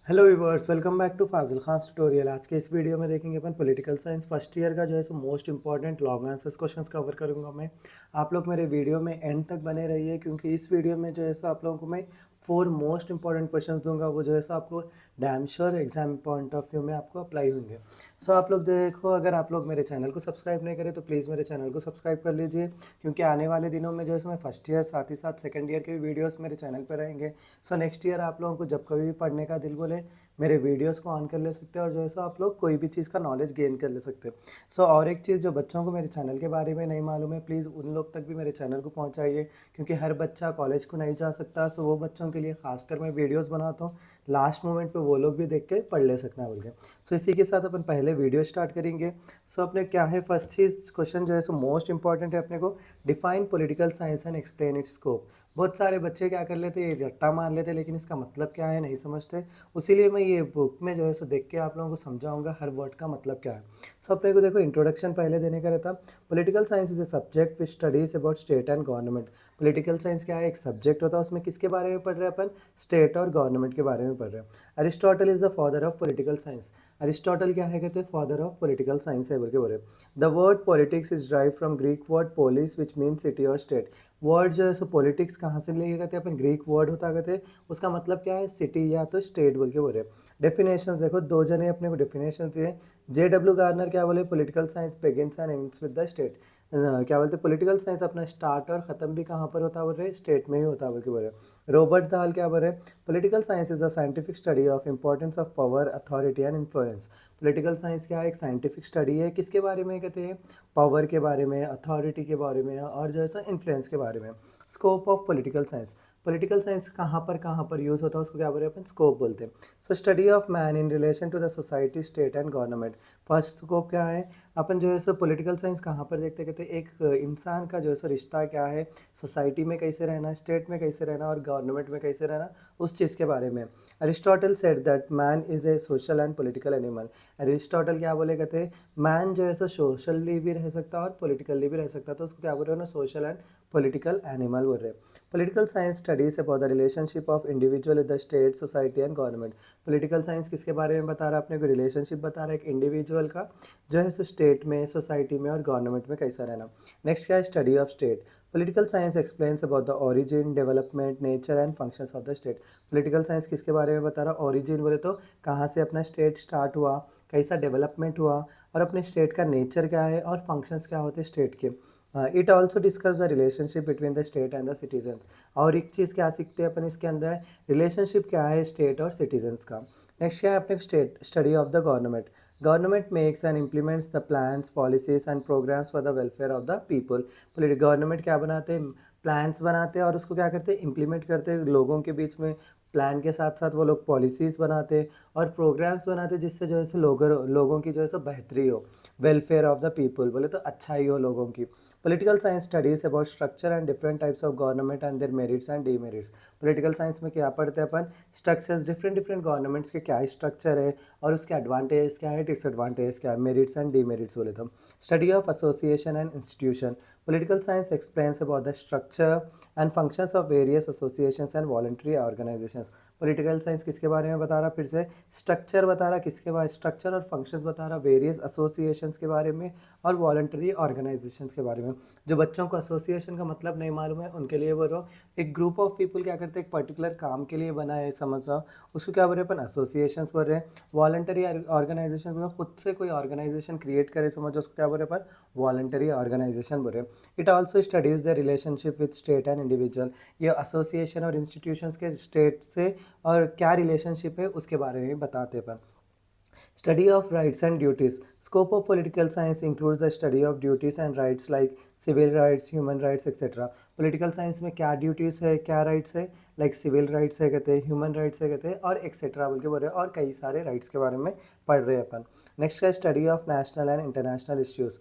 Hello viewers, welcome back to Fazil Khan tutorial. आज के इस वीडियो में देखेंगे अपन पॉलिटिकल साइंस फर्स्ट ईयर का जो है so most important long answers questions cover करूंगा मैं। आप लोग मेरे वीडियो में एंड तक बने रहिए, क्योंकि इस वीडियो में जो है सो आप लोगों को मैं 4 मोस्ट इंपॉर्टेंट क्वेश्चंस दूंगा। वो जो है सो आपको damn sure exam point of view में आपको अप्लाई होंगे। सो आप लोग देखो, अगर आप लोग मेरे चैनल को सब्सक्राइब नहीं करें तो प्लीज़ मेरे चैनल को सब्सक्राइब कर लीजिए, क्योंकि आने वाले दिनों में जो है सो मैं फर्स्ट ईयर साथ ही साथ सेकेंड ईयर के भी वीडियोज़ मेरे चैनल पर रहेंगे। सो नेक्स्ट ईयर आप लोगों को जब कभी भी पढ़ने का दिल बोले, मेरे वीडियोस को ऑन कर ले सकते हैं और जो है सो आप लोग कोई भी चीज़ का नॉलेज गेन कर ले सकते हैं। सो और एक चीज़, जो बच्चों को मेरे चैनल के बारे में नहीं मालूम है, प्लीज़ उन लोग तक भी मेरे चैनल को पहुंचाइए, क्योंकि हर बच्चा कॉलेज को नहीं जा सकता। सो वो बच्चों के लिए खासकर मैं वीडियोस बनाता हूँ, लास्ट मोमेंट पे वो लोग भी देख के पढ़ ले सकना बोल के। सो इसी के साथ अपन पहले वीडियो स्टार्ट करेंगे। सो अपने क्या है, फर्स्ट चीज़ क्वेश्चन जो है सो मोस्ट इंपॉर्टेंट है अपने को, define political science and explain it's scope. बहुत सारे बच्चे क्या कर लेते हैं, ये रट्टा मार लेते, लेकिन इसका मतलब क्या है नहीं समझते। उसीलिए मैं ये बुक में जो है सो देख के आप लोगों को समझाऊंगा हर वर्ड का मतलब क्या है। सो अपने को देखो, इंट्रोडक्शन पहले देने का रहता। Political science is a subject which studies about state and government. Political science क्या है, एक सब्जेक्ट होता है, उसमें किसके बारे में पढ़ रहे हैं अपन, स्टेट और गवर्नमेंट के बारे में पढ़ रहे हैं। Aristotle is the father of political science. Aristotle क्या है, कहते हैं फादर ऑफ पॉलिटिकल साइंस है बोल के बोले। The word politics is drive from Greek word police which mean city और स्टेट। वर्ड जो है सो पॉलिटिक्स कहाँ से लिए कहते हैं अपन, ग्रीक वर्ड होता कहते हैं, उसका मतलब क्या है, सिटी या तो स्टेट बोल के बोल रहे हैं। डेफिनेशंस देखो, दो जने अपने को डेफिनेशन दिए। जे डब्ल्यू गार्नर क्या बोले, political science begins and ends with the state. क्या बोलते हैं, पॉलिटिकल साइंस अपना स्टार्ट और ख़त्म भी कहाँ पर होता बोल रहे, स्टेट में ही होता बोल के बोल रहे। रॉबर्ट दाल क्या बोल रहे, political science is the scientific study of importance of power authority and influence. Political science क्या है, एक साइंटिफिक स्टडी है, किसके बारे में कहते हैं, पावर के बारे में, अथॉरिटी के बारे में और जो है सो इन्फ्लुएंस के बारे में। Scope of political science, political science कहाँ पर यूज़ होता है, उसको क्या बोलते हैं अपन, स्कोप बोलते हैं। So study of man in relation to the society state and government. First scope क्या है, अपन जो है सो पॉलिटिकल साइंस कहाँ पर देखते कहते हैं, एक इंसान का जो है सो रिश्ता क्या है, सोसाइटी में कैसे रहना, स्टेट में कैसे रहना और गवर्नमेंट में कैसे रहना, उस चीज़ के बारे में। Aristotle said that man is a social and political animal. Aristotle क्या बोले, कहते हैं मैन जो है सो सोशली भी रह सकता है और पॉलिटिकली भी रह सकता है, तो उसको क्या बोल रहे हो ना, सोशल एंड पॉलिटिकल एनिमल बोल रहे हैं। Political science studies about the relationship of individual with the state society and government. Political science किसके बारे में बता रहा है, अपने को रिलेशनशिप बता रहा है एक इंडिविजुअल का जो है सो स्टेट में, सोसाइटी में और गवर्नमेंट में कैसा रहना। नेक्स्ट क्या है, study of state. Political science explains about the origin, development, nature and functions of the state. Political science किसके बारे में बता रहा है, ओरिजिन बोले तो कहाँ से अपना स्टेट स्टार्ट हुआ, कैसा डेवलपमेंट हुआ और अपने स्टेट का नेचर क्या है और फंक्शंस क्या होते हैं स्टेट के। It also discuss the relationship between the state and the citizens. और एक चीज़ क्या सीखते हैं अपन इसके अंदर, रिलेशनशिप क्या है स्टेट और सिटीजन्स का। नेक्स्ट क्या है अपने state, study of the government. Government makes and implements the plans, policies and programs for the welfare of the people. Government क्या बनाते हैं, प्लान्स बनाते हैं और उसको क्या करते हैं, इम्प्लीमेंट करते हैं लोगों के बीच में। प्लान के साथ साथ वो लोग पॉलिसीज़ बनाते हैं और प्रोग्राम्स बनाते हैं, जिससे जो है सो लोगों की जो है सो बेहतरी हो, वेलफेयर ऑफ द पीपल बोले तो अच्छा ही हो लोगों की। Political science studies about structure and different types of government and their merits and demerits. Political science में क्या पढ़ते हैं अपन, स्ट्रक्चर्स, डिफरेंट डिफरेंट गवर्नमेंट्स के क्या स्ट्रक्चर है और उसके एडवांटेज क्या है, डिसएडवांटेज क्या है, मेरिट्स एंड डीमेरिट्स बोले तो। Study of association and institution. Political science explains about the structure and functions of various associations and voluntary organisations. Political science किसके बारे में बता रहा, फिर से स्ट्रक्चर बता रहा, किसके बारे, स्ट्रक्चर और फंक्शंस बता रहा, वेरियस एसोसिएशंस के बारे में और वॉलंटरी ऑर्गेनाइजेशंस के बारे में। जो बच्चों को एसोसिएशन का मतलब नहीं मालूम है उनके लिए बोल रहा हूँ, एक ग्रुप ऑफ पीपल क्या करते हैं, एक पर्टिकुलर काम के लिए बना है, समझ जाओ, उसको क्या बोल रहे हैं अपन, एसोसिएशंस बोल रहे हैं। वॉलंटरी ऑर्गेनाइजेशन बोल रहे हैं, खुद से कोई ऑर्गेनाइजेशन क्रिएट करे, समझो, उसको क्या बोल रहे हैं अपन, वॉलंटरी ऑर्गेनाइजेशन बोल रहे हैं। It also studies the relationship with state and individual. ये एसोसिएशन और इंस्टीट्यूशंस के स्टेट से और क्या रिलेशनशिप है उसके बारे में बताते हैं। Study of rights and duties. Scope of political science includes the study of duties and rights like civil rights, human rights, etc. Political science में क्या duties है, क्या rights है, like civil rights है कहते हैं, human rights है कहते हैं और etc. बोल के बोल रहे हैं और कई सारे rights के बारे में पढ़ रहे हैं अपन। Next है study of national and international issues.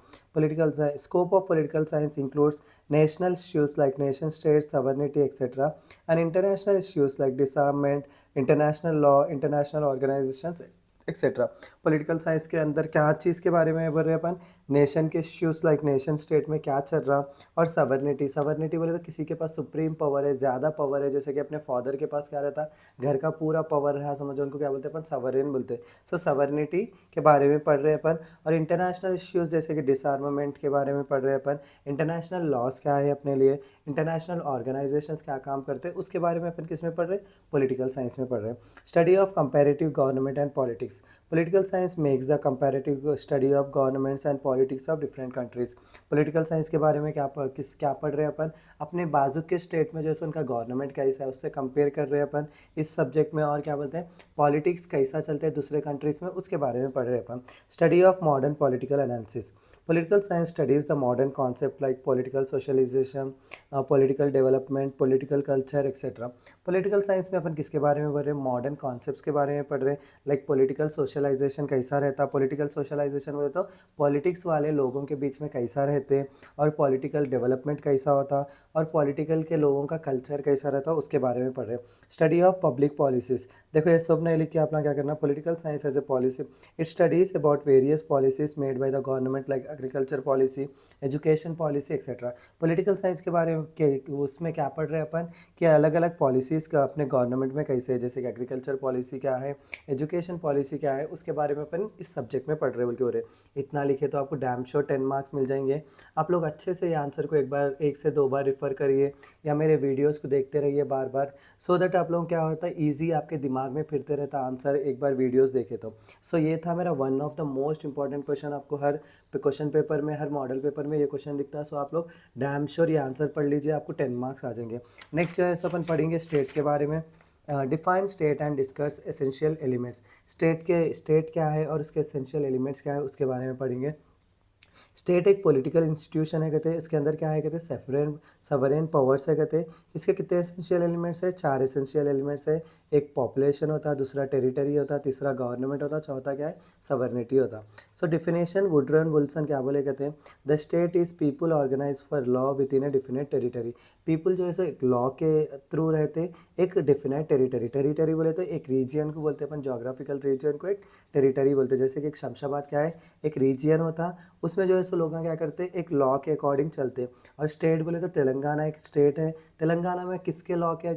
Scope of political science includes national issues like nation states, sovereignty, etc. and international issues like disarmament, international law, international organizations, etcetera. Political science के अंदर क्या चीज़ के बारे में बोल रहे हैं अपन, नेशन के इश्यूज़ लाइक नेशन स्टेट में क्या चल रहा, और सवर्निटी। सवर्निटी बोले तो किसी के पास सुप्रीम पावर है, ज़्यादा पावर है, जैसे कि अपने फादर के पास क्या रहता, घर का पूरा पावर रहा, समझो उनको क्या बोलते हैं अपन, सवरेन बोलते हैं। सो सवर्निटी के बारे में पढ़ रहे हैं अपन। और इंटरनेशनल इश्यूज़ जैसे कि डिसआर्मामेंट के बारे में पढ़ रहे हैं अपन। इंटरनेशनल लॉज क्या है अपने लिए, इंटरनेशनल ऑर्गेनाइजेशंस क्या काम करते हैं, उसके बारे में अपन किस में पढ़ रहे हैं, पॉलिटिकल साइंस में पढ़ रहे हैं। Study of comparative government and politics. Political science makes the comparative study of governments and politics of different countries. Political science के बारे में क्या पढ़ रहे हैं अपन, अपने बाजू के स्टेट में जैसे उनका गवर्नमेंट कैसा है उससे कंपेयर कर रहे हैं अपन इस सब्जेक्ट में। और क्या बोलते हैं, पॉलिटिक्स कैसा चलता है दूसरे कंट्रीज़ में, उसके बारे में पढ़ रहे हैं अपन। Study of modern political analysis. Political science studies the modern concept like political socialization, political development, political culture, etc. Political science में अपन किसके बारे में पढ़ रहे हैं, मॉडर्न कॉन्सेप्ट्स के बारे में पढ़ रहे हैं, लाइक पॉलिटिकल सोशलाइजेशन कैसा रहता। पॉलिटिकल सोशलाइजेशन बोले तो पॉलिटिक्स वाले लोगों के बीच में कैसा रहते हैं, और पॉलिटिकल डेवलपमेंट कैसा होता, और पॉलिटिकल के लोगों का कल्चर कैसा रहता, उसके बारे में पढ़ रहे हैं। Study of public policies. देखो ये सब नहीं लिख के अपना क्या करना, political science as a policy, it studies about various policies made by the government like agriculture policy, education policy, etcetera. Political science के बारे में उसमें क्या पढ़ रहे हैं अपन, कि अलग अलग पॉलिसीज़ का अपने गवर्नमेंट में कैसे है, जैसे कि एग्रीकल्चर पॉलिसी क्या है, एजुकेशन पॉलिसी क्या है, उसके बारे में अपन इस सब्जेक्ट में पढ़ रहे बोल के हो रहे। इतना लिखे तो आपको डैम श्योर 10 मार्क्स मिल जाएंगे। आप लोग अच्छे से ये आंसर को एक से दो बार रेफर करिए, या मेरे वीडियोज़ को देखते रहिए बार बार, सो दैट आप लोगों क्या होता है, ईजी आपके दिमाग में फिरते रहता आंसर एक बार वीडियोज़ देखे तो। सो ये था मेरा one of the most important question. आपको हर क्वेश्चन पेपर में, हर मॉडल पेपर में ये क्वेश्चन दिखता है। सो आप लोग डैम श्योर ये आंसर पढ़ लीजिए, आपको 10 मार्क्स आ जाएंगे। नेक्स्ट जो है सो अपन पढ़ेंगे स्टेट के बारे में। Define state and discuss essential elements. State क्या है और उसके एसेंशियल एलिमेंट्स क्या है, उसके बारे में पढ़ेंगे। स्टेट एक पॉलिटिकल इंस्टीट्यूशन है कहते हैं, इसके अंदर क्या है कहते हैं, सवरेन पावर्स है कहते हैं। इसके कितने एसेंशियल एलिमेंट्स है, 4 एसेंशियल एलिमेंट्स है। एक पॉपुलेशन होता है, दूसरा टेरिटरी होता है, तीसरा गवर्नमेंट होता है, चौथा क्या है, सवर्निटी होता है। So definition Woodrow and Wilson क्या बोले कहते हैं, the state is people organize for law with in a definite territory. People जो है सो एक लॉ के थ्रू रहते एक डिफिनेट टेरिटरी। टेरिटरी बोले तो एक रीजियन को बोलते हैं अपन, जोग्राफिकल रीजियन को एक टेरिटरी बोलते हैं। जैसे कि एक शमशाबाद क्या है, एक रीजियन होता, उसमें जो है सो लोग क्या करते हैं, एक लॉ के अकॉर्डिंग चलते हैं। और स्टेट बोले तो तेलंगाना एक स्टेट है। तेलंगाना में किसके लॉ के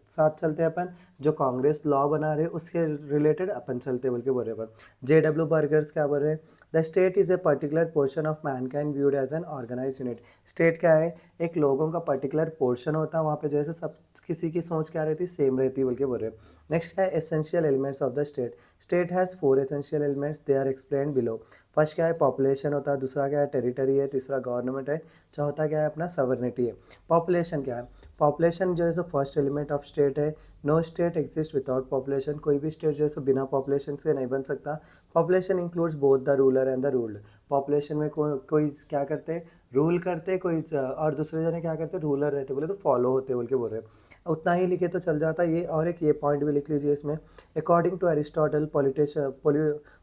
साथ चलते हैं अपन, जो कांग्रेस लॉ बना रहे उसके रिलेटेड अपन चलते बोल के बोल रहे अपन। JW बर्गर्स क्या बोल रहे हैं, the state is a particular portion of mankind viewed as an organize unit. State क्या है, एक लोगों का पर्टिकुलर पोर्शन होता है, वहाँ पे जो है सब किसी की सोच क्या रहती, सेम रहती बोल के बोल रहे हैं। नेक्स्ट है essential elements of the state. State has 4 essential elements, they are explained below. First क्या है, पॉपुलेशन होता है, दूसरा क्या है, टेरिटरी है, तीसरा गवर्नमेंट है, चौथा क्या है, अपना सवर्निटी है। पॉपुलेशन क्या है, पॉपुलेशन जो है सो फर्स्ट एलिमेंट ऑफ स्टेट है। No state exist without population, कोई भी स्टेट जो है सो बिना पॉपुलेशन से नहीं बन सकता। Population includes both the ruler and the ruled. Population में कोई क्या करते, रूल करते, कोई और दूसरे जने क्या करते, रूलर रहते बोले तो फॉलो होते बोल के बोल रहे हैं। उतना ही लिखे तो चल जाता ये। और एक ये पॉइंट भी लिख लीजिए इसमें, according to Aristotle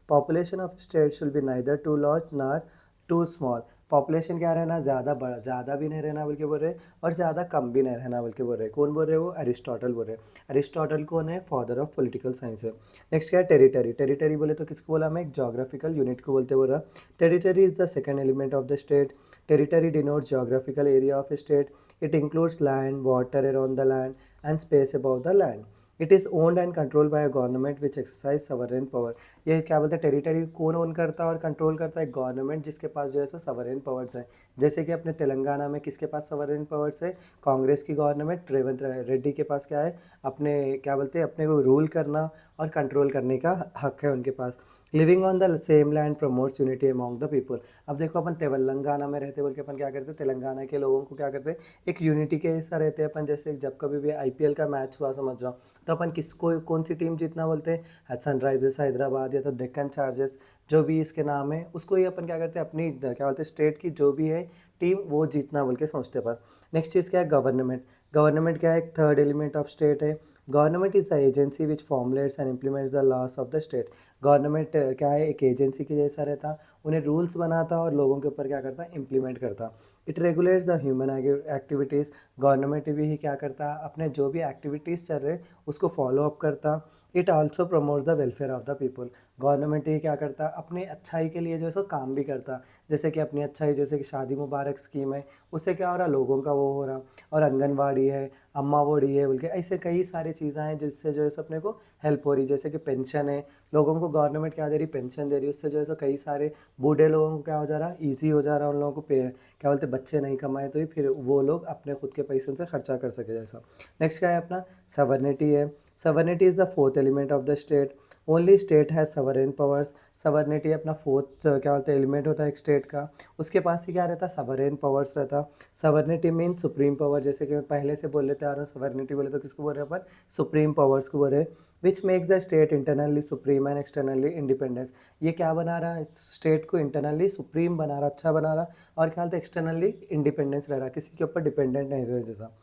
population of state should be neither too large nor too small. Population क्या रहना, ज़्यादा बड़ा, ज़्यादा भी नहीं रहना बोल के बोल रहे, और ज़्यादा कम भी नहीं रहना बोल के बोल रहे। कौन बोल रहे, वो एरिस्टोटल बोल रहे। एरिस्टोटल कौन है, फादर ऑफ पॉलिटिकल साइंस है। नेक्स्ट क्या है, टेरिटरी। टेरिटरी बोले तो किसको बोला, मैं एक जोग्राफिकल यूनिट को बोलते बोल रहा। Territory is the second element of the state. Territory denotes geographical area of a state. It includes land, water around the land, and space above the land. It is owned and controlled by a government which exercise sovereign power. ये क्या बोलते हैं, territory कौन own करता है और control करता है, गवर्नमेंट, जिसके पास जो है सो सवरेन पावर्स है। जैसे कि अपने तेलंगाना में किसके पास सवरेन पावर्स है, कांग्रेस की गवर्नमेंट, रेवंत रेड्डी के पास क्या है, अपने क्या बोलते हैं, अपने को रूल करना और कंट्रोल करने का हक है उनके पास। Living on the same land promotes unity among the people. अब देखो अपन तेलंगाना में रहते बोल के अपन क्या करते हैं, तेलंगाना के लोगों को क्या करते हैं, एक यूनिटी के हिस्सा रहते हैं अपन। जैसे जब कभी भी IPL का मैच हुआ समझ जाओ, तो अपन किसको, कौन सी टीम जीतना बोलते हैं, सनराइजर्स हैदराबाद या तो डेक्कन चार्जर्स, जो भी इसके नाम है, उसको ही अपन क्या करते हैं, अपनी क्या बोलते हैं, स्टेट की जो भी है टीम वो जीतना बोल के सोचते पर। नेक्स्ट चीज़ क्या है, गवर्नमेंट। गवर्नमेंट क्या है, एक थर्ड एलिमेंट ऑफ स्टेट है। Government is the agency which formulates and implements the loss of the state. Government क्या है, एक एजेंसी के जैसा रहता, उन्हें रूल्स बनाता और लोगों के ऊपर क्या करता है, इम्प्लीमेंट करता। It regulates the human activities. Government भी ही क्या करता, अपने जो भी एक्टिविटीज़ चल रहे उसको फॉलो अप करता। It also promotes the welfare of the people. Government ही क्या करता, अपनी अच्छाई के लिए जो है सो काम भी करता। जैसे कि अपनी अच्छाई, जैसे कि शादी मुबारक स्कीम है, उससे क्या हो रहा, लोगों का वो हो रहा। और आंगनवाड़ी है, अम्मा बड़ी है बोल के, ऐसे कई सारी चीज़ें हैं जिससे जो है सो अपने को हेल्प हो रही। जैसे कि पेंशन है, लोगों को गवर्नमेंट क्या दे रही, पेंशन दे रही है। उससे जो है सो कई सारे बूढ़े लोगों को क्या हो जा रहा, ईजी हो जा रहा उन लोगों को पे, क्या बोलते, बच्चे नहीं कमाए तो ही फिर वो लोग अपने खुद के पैसों से खर्चा कर सके जैसा। नेक्स्ट क्या है अपना, सवर्निटी है। Sovereignty is the fourth element of the state. Only state has sovereign powers. Sovereignty अपना फोर्थ क्या बोलते हैं, एलिमेंट होता है एक स्टेट का। उसके पास ही क्या रहता, सवरेन पावर्स रहता। Sovereignty mean supreme power. जैसे कि मैं पहले से बोल लेते आ रहा हूँ, सवर्निटी बोले तो किसको बोल रहे हैं अपन, सुप्रीम पावर्स को बोल रहे हैं। Which makes the state internally supreme and externally independence. ये क्या बना रहा है, स्टेट को इंटरनली सुप्रीम बना रहा, अच्छा बना रहा, और क्या बोलते हैं, एक्सटर्नली इंडिपेंडेंस रह रहा, किसी के ऊपर डिपेंडेंट नहीं रह जैसा।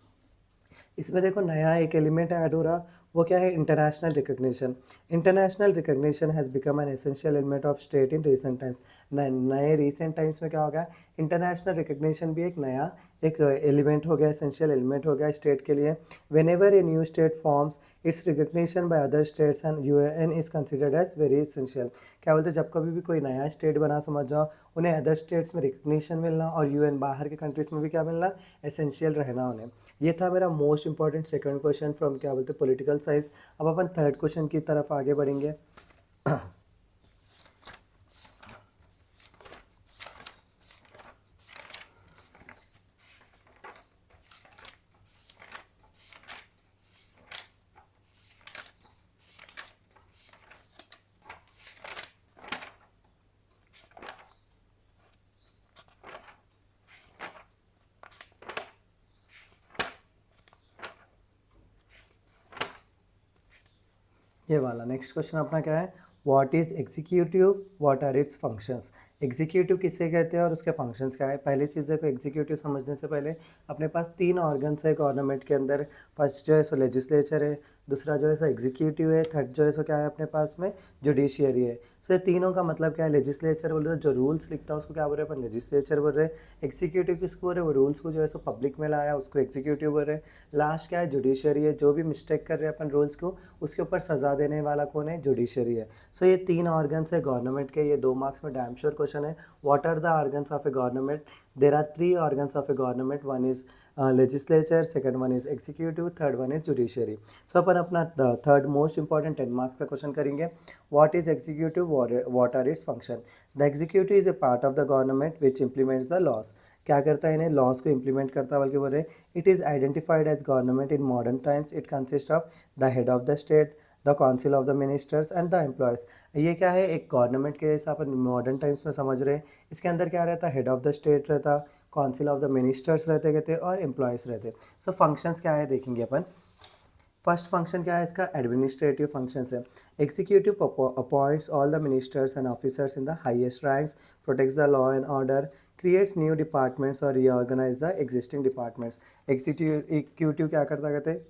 इसमें देखो नया एक एलिमेंट ऐड हो रहा, वो क्या है, international recognition. International recognition has become an essential element of state in recent times. नए रिसेंट टाइम्स में क्या हो गया, इंटरनेशनल रिकग्निशन भी एक नया एक एलिमेंट हो गया, एसेंशियल एलिमेंट हो गया स्टेट के लिए। Whenever a new state forms, its recognition by other states and UN is considered as very essential. क्या बोलते हैं, जब कभी भी कोई नया स्टेट बना, समझ जाओ, उन्हें अदर स्टेट्स में रिकग्निशन मिलना और यूएन बाहर के कंट्रीज में भी क्या मिलना, एसेंशियल रहना उन्हें। ये था मेरा most important second question from क्या बोलते हैं, पॉलिटिकल साइंस। अब अपन थर्ड क्वेश्चन की तरफ आगे बढ़ेंगे। ये वाला नेक्स्ट क्वेश्चन अपना क्या है, what is executive, what are its functions. Executive किसे कहते हैं और उसके फंक्शंस क्या है। पहली चीज़ देखो, एग्जीक्यूटिव समझने से पहले अपने पास तीन ऑर्गन्स है गवर्नमेंट के अंदर। फर्स्ट जो है सो लेजिस्लेचर है, दूसरा जो है सो एग्जीक्यूटिव है, थर्ड जो है सो क्या है अपने पास में, जुडिशियरी है। सो ये तीनों का मतलब क्या है, लेजिस्लेचर बोल रहे हो जो रूल्स लिखता है उसको क्या बोल रहे हैं अपन, लेजिस्लेचर बोल रहे हैं। एग्जीक्यूटिव किसको बोल रहे हैं, वो रूल्स को जो है सो पब्लिक में लाया उसको एग्जीक्यूटिव बोल रहे हैं। लास्ट क्या है, जुडिशियरी है, जो भी मिस्टेक कर रहे हैं अपन रूल्स को उसके ऊपर सज़ा देने वाला कौन है, जुडिशरी है। सो ये तीन ऑर्गन्स है गवर्नमेंट के। ये 2 मार्क्स में डैम श्योर क्वेश्चन है। What are the organs of a government. There are 3 organs of a government. One is legislature, second one is executive, third one is judiciary. So अपन अपना third most important 10 marks का question करेंगे। What is executive, what are its function. The executive is a part of the government which implements the laws. क्या करता है, इन्हें loss को implement करता है, बल्कि बोल रहे it is identified as government in modern times. It consist of the head of the state, the council of the ministers and the employees. ये क्या है, एक गवर्नमेंट के जैसा अपन मॉडर्न टाइम्स में समझ रहे हैं। इसके अंदर क्या रहता है, हेड ऑफ द स्टेट रहता, काउंसिल ऑफ द मिनिस्टर्स रहते कहते, और एम्प्लॉयज़ रहते। सो फंक्शंस क्या है देखेंगे अपन। फर्स्ट फंक्शन क्या है इसका, एडमिनिस्ट्रेटिव फंक्शंस है। Executive appoints all the ministers and officers in the highest ranks, protects the law and order, creates new departments और reorganise the existing departments. Executive क्या करता कहते हैं,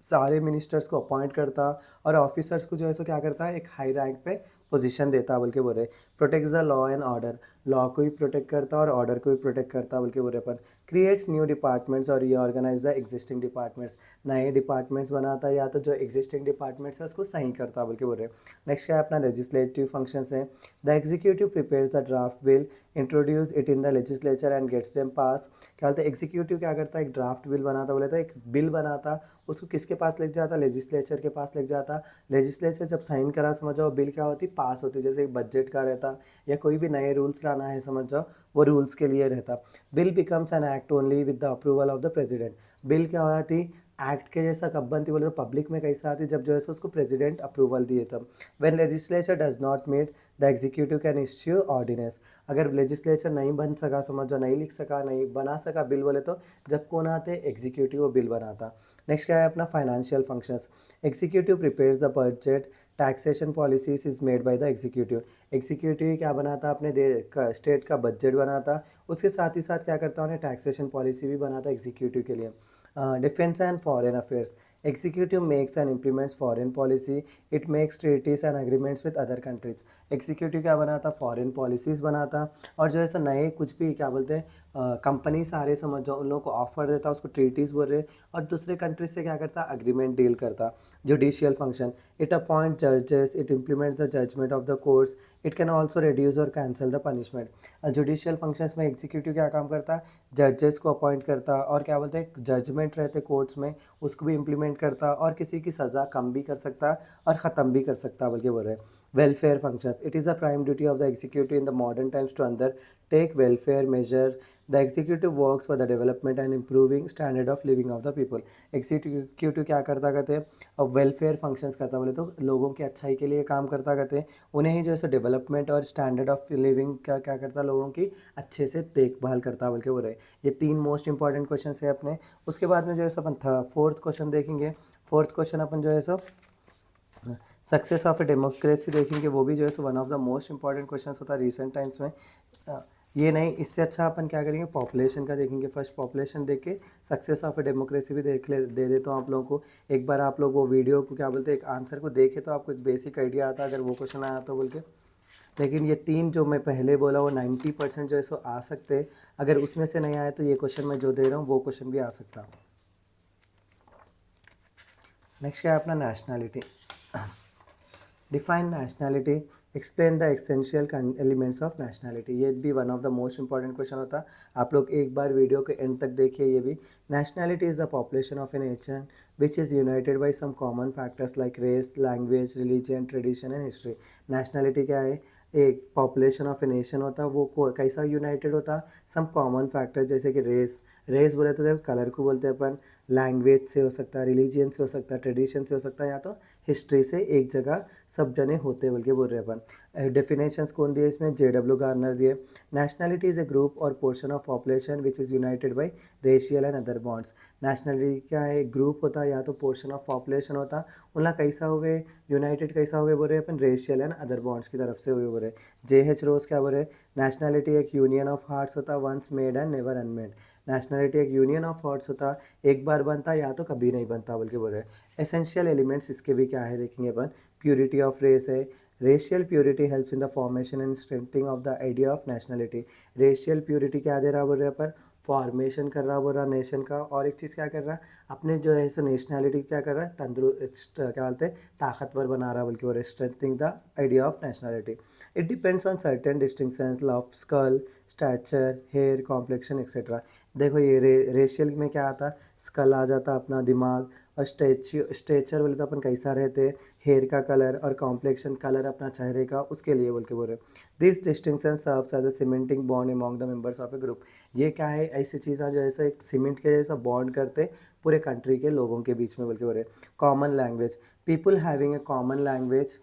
सारे मिनिस्टर्स को अपॉइंट करता और ऑफिसर्स को जो है सो क्या करता है, एक हाई रैंक पे पोजीशन देता बोल के बोल रहे। Protects the law and order, law को भी प्रोटेक्ट करता और ऑर्डर को भी प्रोटेक्ट करता बोल के बोल रहे अपन। क्रिएट्स न्यू डिपार्टमेंट्स और रीऑर्गेनाइज द एग्जिस्टिंग डिपार्टमेंट्स, नए डिपार्टमेंट्स बनाता या तो जो एग्जिस्टिंग डिपार्टमेंट्स है उसको सही करता बोल के बोल रहे। नेक्स्ट क्या है अपना, लेजिस्लेटिव फंक्शंस है। The executive prepares the draft bill, introduce it in the legislature and gets them pass. क्या बोलते हैं, एग्जीक्यूटिव क्या करता है, एक ड्राफ्ट बिल बनाता, बोले तो एक बिल बनाता, उसको किसके पास लेके जाता, लेजिस्लेचर के पास लेके जाता। लेजिस्लेचर जब साइन करा, समझ जाओ बिल क्या होती, पास होती। जैसे बजट का रहता या कोई भी नए रूल्स लाना है, समझ जाओ वो रूल्स के लिए रहता। Bill becomes an act only with the approval of the president. Bill क्या होती, एक्ट के जैसा कब बनती बोले तो पब्लिक में कैसे आती, जब जो है उसको प्रेसिडेंट अप्रूवल दिए तब। When legislature does not meet, the executive can issue ordinance. अगर लेजिस्लेचर नहीं बन सका, समझ जाओ नहीं लिख सका, नहीं बना सका बिल बोले तो जब कौन आते, एग्जीक्यूटिव वो बिल बनाता। नेक्स्ट क्या है अपना, financial functions. Executive prepares the budget, taxation policies is made by the executive. Executive क्या बनाता, अपने स्टेट का बजट बनाता, उसके साथ ही साथ क्या करता, उन्हें टैक्सेशन पॉलिसी भी बनाता एग्जीक्यूटिव के लिए। Defence and foreign affairs. Executive makes and implements foreign policy, it makes treaties and agreements with other countries. Executive क्या बनाता, फॉरेन पॉलिसीज़ बनाता, और जो है सो नए कुछ भी क्या बोलते हैं कंपनी सारे समझ जाओ उन लोगों को ऑफर देता, उसको ट्रीटीज़ बोल रहे, और दूसरे कंट्रीज से क्या करता, अग्रीमेंट डील करता। जुडिशियल फंक्शन, इट अपॉइंट जजेस, it implements the judgement of the courts, it can also reduce और cancel the punishment. Judicial functions में एग्जीक्यूटिव क्या काम करता, जजेस को अपॉइंट करता, और क्या बोलते हैं जजमेंट रहते कोर्ट्स में उसको भी इम्प्लीमेंट करता, और किसी की सज़ा कम भी कर सकता और ख़त्म भी कर सकता बल्कि बोल रहे हैं। Welfare functions, it is a prime duty of the executive in the modern times to undertake welfare measure. The executive works for the development and improving standard of living of the people. Executive क्या करता कहते हैं, और welfare functions करता बोले तो लोगों की अच्छाई के लिए काम करता कहते हैं, उन्हें ही जो है डेवलपमेंट और स्टैंडर्ड ऑफ लिविंग क्या क्या करता, लोगों की अच्छे से देखभाल करता बल्कि बोल रहे। ये 3 मोस्ट इंपॉर्टेंट क्वेश्चन है अपने। उसके बाद में जो है सो अपन फोर्थ क्वेश्चन देखेंगे। फोर्थ क्वेश्चन अपन जो है सो सक्सेस ऑफ ए डेमोक्रेसी देखेंगे, वो भी जो है so one of the most important question होता है रिसेंट टाइम्स में। ये नहीं, इससे अच्छा अपन क्या करेंगे, पॉपुलेशन का देखेंगे। फर्स्ट पॉपुलेशन देख के सक्सेस ऑफ ए डेमोक्रेसी भी दे देता हूँ आप लोगों को। एक बार आप लोग वो वीडियो को क्या बोलते हैं, एक आंसर को देखे तो आपको एक बेसिक आइडिया आता अगर वो क्वेश्चन आया तो बोल के। लेकिन ये 3 जो मैं पहले बोला वो 90% जो है सो आ सकते हैं। अगर उसमें से नहीं आए तो ये क्वेश्चन मैं जो दे रहा हूँ वो क्वेश्चन भी आ सकता। नेक्स्ट क्या है अपना, nationality. Define nationality, explain the essential elements of nationality. ये भी one of the most important question होता है। आप लोग एक बार वीडियो के एंड तक देखिए ये भी। Nationality is the population of a nation which is united by some common factors like race, language, religion, tradition and history. Nationality क्या है, एक पॉपुलेशन ऑफ ए नेशन होता है, वो कैसा यूनाइटेड होता, सम कॉमन फैक्टर जैसे कि रेस। रेस बोले तो देखो कलर को बोलते हैं अपन, लैंग्वेज से हो सकता है, रिलीजियन से हो सकता है, ट्रेडिशन से हो सकता है, या तो हिस्ट्री से एक जगह सब जने होते हैं बल्कि बोल रहे हैं अपन। डेफिनेशंस कौन दिए इसमें, JW गार्नर दिए। नेशनैलिटी इज़ ए ग्रुप और portion of population which is united by racial and other bonds. Nationality क्या है, ग्रुप होता है या तो पोर्शन ऑफ पॉपुलेशन होता, उनका कैसा हुए यूनाइटेड, कैसा हुए बोल रहे हैं अपन, रेशियल एंड अदर बॉन्ड्स की तरफ से हुए बोल रहे। JH रोज क्या बोल रहे, नेशनैलिटी एक यूनियन ऑफ हार्ट्स होता, once made and never unmade. Nationality एक यूनियन ऑफ हार्ट्स होता, एक बार बनता या तो कभी नहीं बनता बल्कि बोल रहे। एसेंशियल एलिमेंट्स इसके भी क्या है देखेंगे अपन। प्योरिटी ऑफ रेस है, racial purity helps in the formation and strengthening of the idea of nationality. Racial purity क्या दे रहा बोल रहे अपन, फॉर्मेशन कर रहा बोल रहा नेशन का, और एक चीज़ क्या कर रहा है, अपने जो है सो नेशनैलिटी क्या कर रहा है, तंदुरुस्त क्या बोलते हैं, ताकतवर बना रहा बल्कि बोल रहे, strengthening the idea of nationality. It depends on certain distinctions of skull, stature, hair, complexion etcetera. देखो ये रेशियल में क्या आता, स्कल आ जाता अपना दिमाग, और स्ट्रेचर बोले तो अपन कैसा रहते, हेयर का कलर, और कॉम्प्लेक्शन कलर अपना चेहरे का, उसके लिए बोल के बोल रहे। This distinction serves as a cementing bond among the members of a group. ये क्या है, ऐसी चीज़ें जो ऐसा एक सीमेंट के जैसा बॉन्ड करते पूरे कंट्री के लोगों के बीच में बोल के बोल रहे। Common language, people having a common language,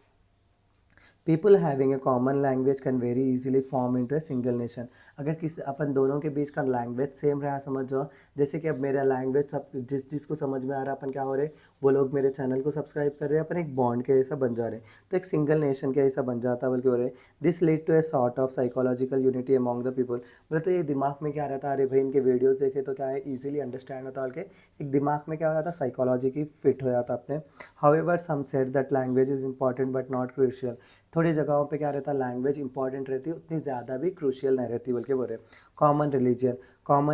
people having a common language can very easily form into a single nation. अगर किसी अपन दोनों के बीच का लैंग्वेज सेम रहा, समझ जाओ जैसे कि अब मेरा लैंग्वेज सब जिसको समझ में आ रहा, अपन क्या हो रहे, वो लोग मेरे चैनल को सब्सक्राइब कर रहे हैं, अपन एक बॉन्ड के जैसा बन जा रहे हैं, तो एक सिंगल नेशन के जैसा बन जाता बल्कि हो रहे। This lead to a sort of psychological unity among the people. बोले तो ये दिमाग में क्या रहता है, अरे भाई इनके वीडियोज़ देखे तो क्या है, ईजिली अंडरस्टैंड होता है, एक दिमाग में क्या हो जाता, साइकोलॉजी की फिट हो जाता अपने। However some said that language is important but not crucial. थोड़ी जगहों पे क्या रहता है, लैंग्वेज इंपॉर्टेंट रहती है, उतनी ज़्यादा भी क्रूशियल नहीं रहती बल्कि बोल रहे। Common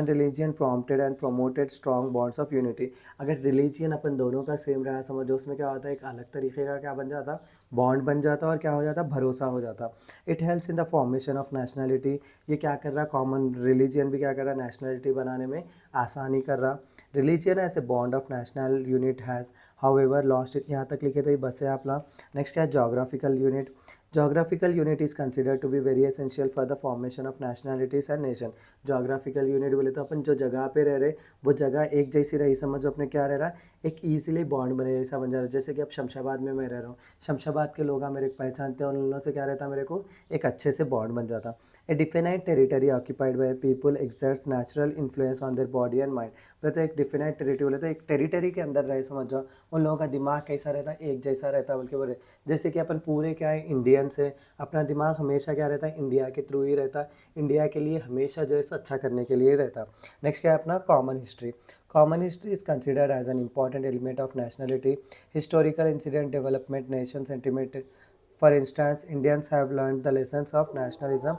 religion prompted and promoted strong bonds of unity. अगर रिलीजियन अपन दोनों का सेम रहा, समझो उसमें क्या होता है, एक अलग तरीके का क्या बन जाता, बॉन्ड बन जाता, और क्या हो जाता, भरोसा हो जाता। It helps in the formation of nationality. ये क्या कर रहा, कॉमन रिलीजियन भी क्या कर रहा, नेशनैलिटी बनाने में आसानी कर रहा। Religion as a bond of national unit has however lost it. यहाँ तक लिखे तो ये बस है अपना। नेक्स्ट क्या है, geographical unit. Geographical unit is considered to be very essential for the formation of nationalities and nation. Geographical unit बोले तो अपन जो जगह पे रह रहे, वो जगह एक जैसी रही, समझो अपने क्या रह रहा है, एक ईजिली बॉन्ड बने जैसा बन जा रहा है। जैसे कि अब शमशाबाद में मैं रह रहा हूँ, शमशाबाद के लोग मेरे को पहचानते हैं, उन लोगों से क्या रहता, मेरे को एक अच्छे से बॉन्ड बन जाता। A definite territory occupied by people exerts natural influence on their body and mind. बोले तो एक डिफिनाइट टेरिटरी बोले तो एक टेरिटरी के अंदर रहे, समझ जाओ उन लोगों का दिमाग कैसा रहता है, एक जैसा रहता है बल्कि बोले। जैसे कि अपन पूरे क्या है, इंडिया इंडियंस है, अपना दिमाग हमेशा क्या रहता है, इंडिया के थ्रू ही रहता है, इंडिया के लिए हमेशा जो है सो अच्छा करने के लिए रहता है। नेक्स्ट क्या है अपना common history. Common history is considered as an important element of nationality, historical incident, development, nation sentiment. For instance, Indians have learned the lessons of nationalism